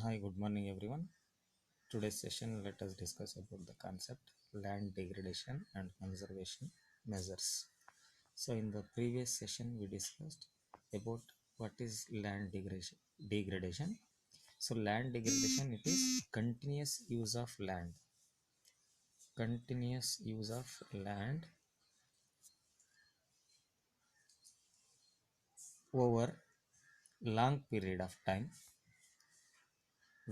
Hi, good morning everyone. Today's session let us discuss about the concept land degradation and conservation measures. So in the previous session we discussed about what is land degradation. So land degradation, it is continuous use of land. Continuous use of land over long period of time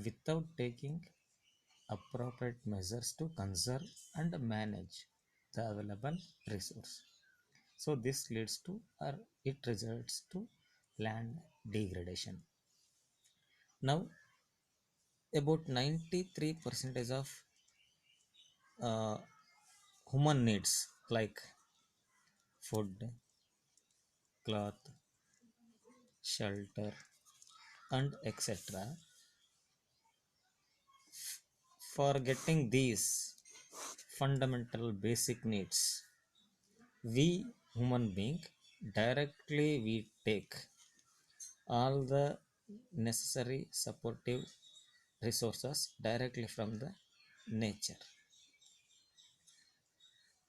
without taking appropriate measures to conserve and manage the available resource. So this leads to, or it results to, land degradation. Now about 93 percentage of uh, human needs like food, cloth, shelter, and etc. For getting these fundamental basic needs, we human being directly we take all the necessary supportive resources directly from the nature.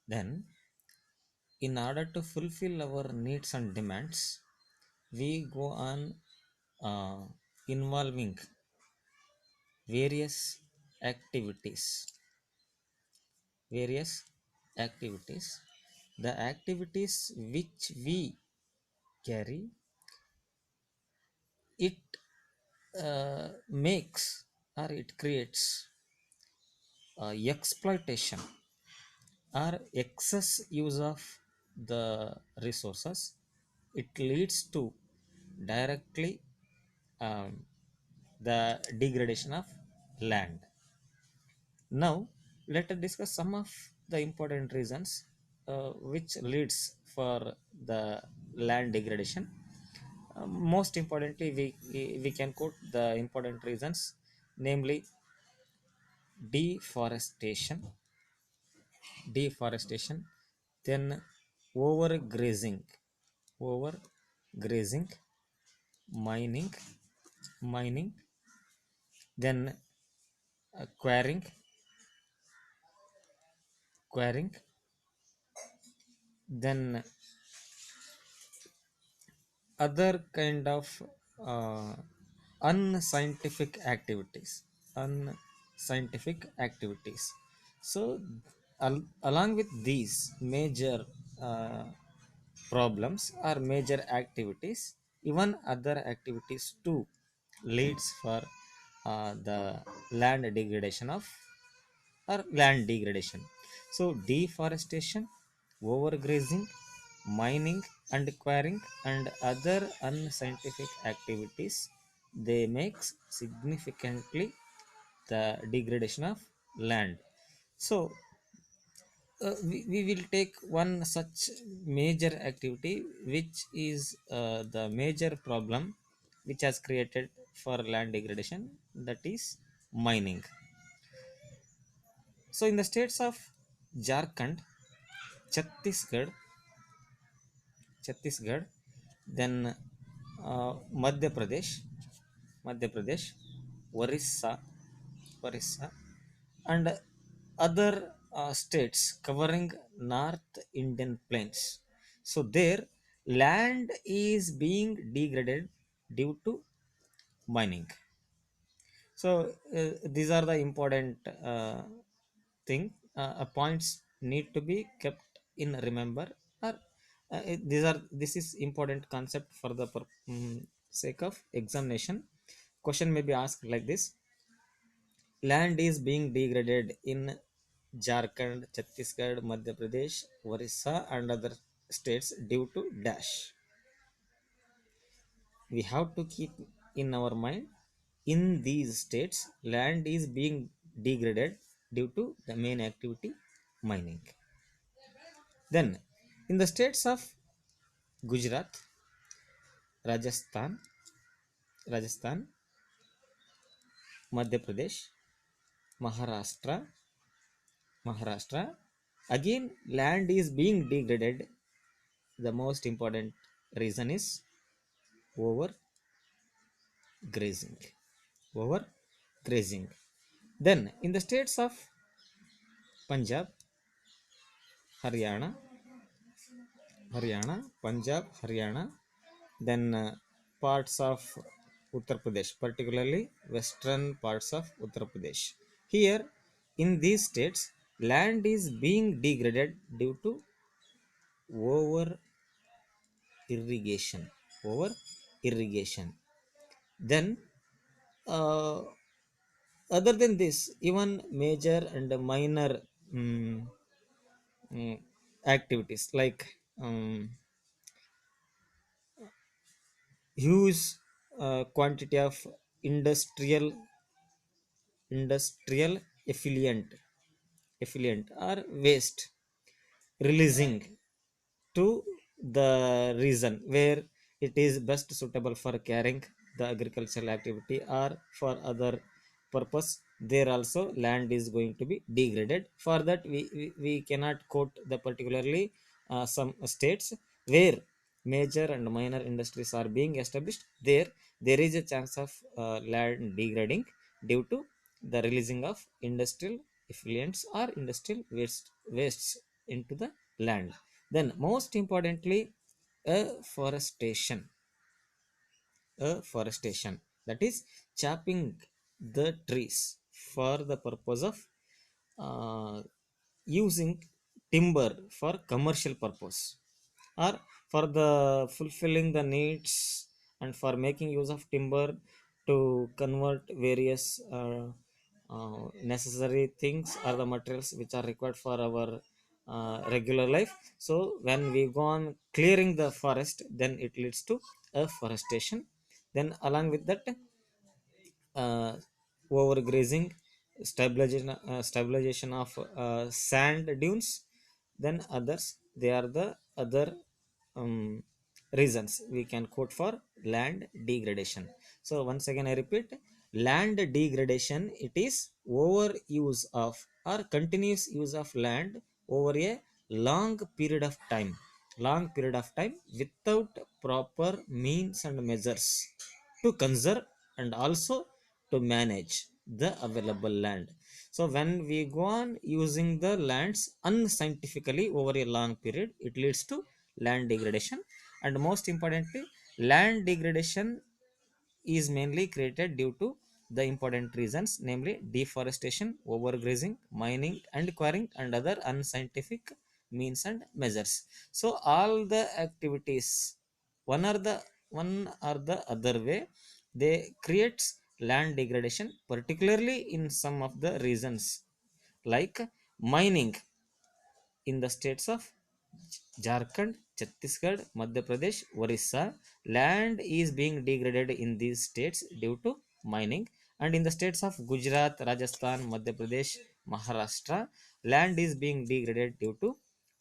Then in order to fulfill our needs and demands, we go on uh, involving various activities various activities. The activities which we carry, it makes or it creates exploitation or excess use of the resources. It leads to directly um, the degradation of land. Now let us discuss some of the important reasons which leads for the land degradation. Most importantly, we can quote the important reasons, namely deforestation, deforestation, then overgrazing, overgrazing, mining, mining, then quarrying, quarrying, then other kind of uh, unscientific activities, unscientific activities. So along with these major uh, problems or major activities, even other activities too leads for the land degradation of or land degradation. So deforestation, overgrazing, mining and quarrying and other unscientific activities, they make significantly the degradation of land. So we will take one such major activity which is the major problem which has created for land degradation, that is mining. So in the states of Jharkhand, Chhattisgarh, Chhattisgarh, then Madhya Pradesh, Madhya Pradesh, Orissa, Orissa, and other states covering North Indian plains. So there, land is being degraded due to mining. So these are the important thing points need to be kept in remember, or this is important concept for the sake of examination. Question may be asked like this: land is being degraded in Jharkhand, Chhattisgarh, Madhya Pradesh, Orissa and other states due to dash. We have to keep in our mind, in these states land is being degraded due to the main activity, mining. Then in the states of Gujarat, Rajasthan, Madhya Pradesh, Maharashtra, again land is being degraded. The most important reason is over grazing, over grazing. Then in the states of Punjab, Haryana, Punjab, Haryana, then parts of Uttar Pradesh, particularly western parts of Uttar Pradesh. Here, in these states, land is being degraded due to over irrigation. Over irrigation. Then, uh, other than this, even major and minor mm, mm, activities like huge quantity of industrial industrial effluent or waste releasing to the region where it is best suitable for carrying the agricultural activity or for other purpose, there also land is going to be degraded. For that we cannot quote the particularly some states where major and minor industries are being established. There is a chance of land degrading due to the releasing of industrial effluents or industrial wastes into the land. Then most importantly, afforestation. Afforestation, that is chopping the trees for the purpose of uh, using timber for commercial purpose or for the fulfilling the needs and for making use of timber to convert various necessary things or the materials which are required for our regular life. So when we go on clearing the forest, then it leads to afforestation. Then along with that, uh, overgrazing, stabilization of sand dunes. Then others, they are the other um, reasons we can quote for land degradation. So once again I repeat, land degradation, it is overuse of or continuous use of land over a long period of time, without proper means and measures to conserve and also to manage the available land. So when we go on using the lands unscientifically over a long period, it leads to land degradation. And most importantly, land degradation is mainly created due to the important reasons, namely deforestation, overgrazing, mining and quarrying, and other unscientific means and measures. So all the activities, one or the other way, they creates land degradation, particularly in some of the reasons like mining in the states of Jharkhand, Chhattisgarh, Madhya Pradesh, Orissa. Land is being degraded in these states due to mining. And in the states of Gujarat, Rajasthan, Madhya Pradesh, Maharashtra, land is being degraded due to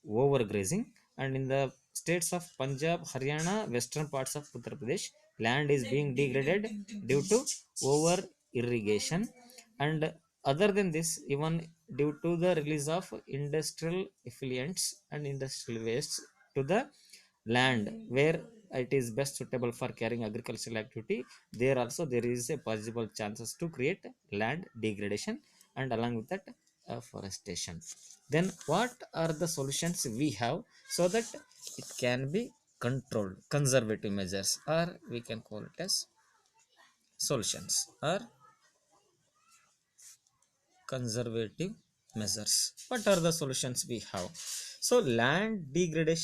overgrazing. And in the states of Punjab, Haryana, western parts of Uttar Pradesh, land is being degraded due to over irrigation. And other than this, even due to the release of industrial effluents and industrial wastes to the land where it is best suitable for carrying agricultural activity, there also there is a possible chances to create land degradation, and along with that afforestation. Then what are the solutions we have so that it can be controlled? Conservative measures, or we can call it as solutions, or conservative measures. What are the solutions we have? So land degradation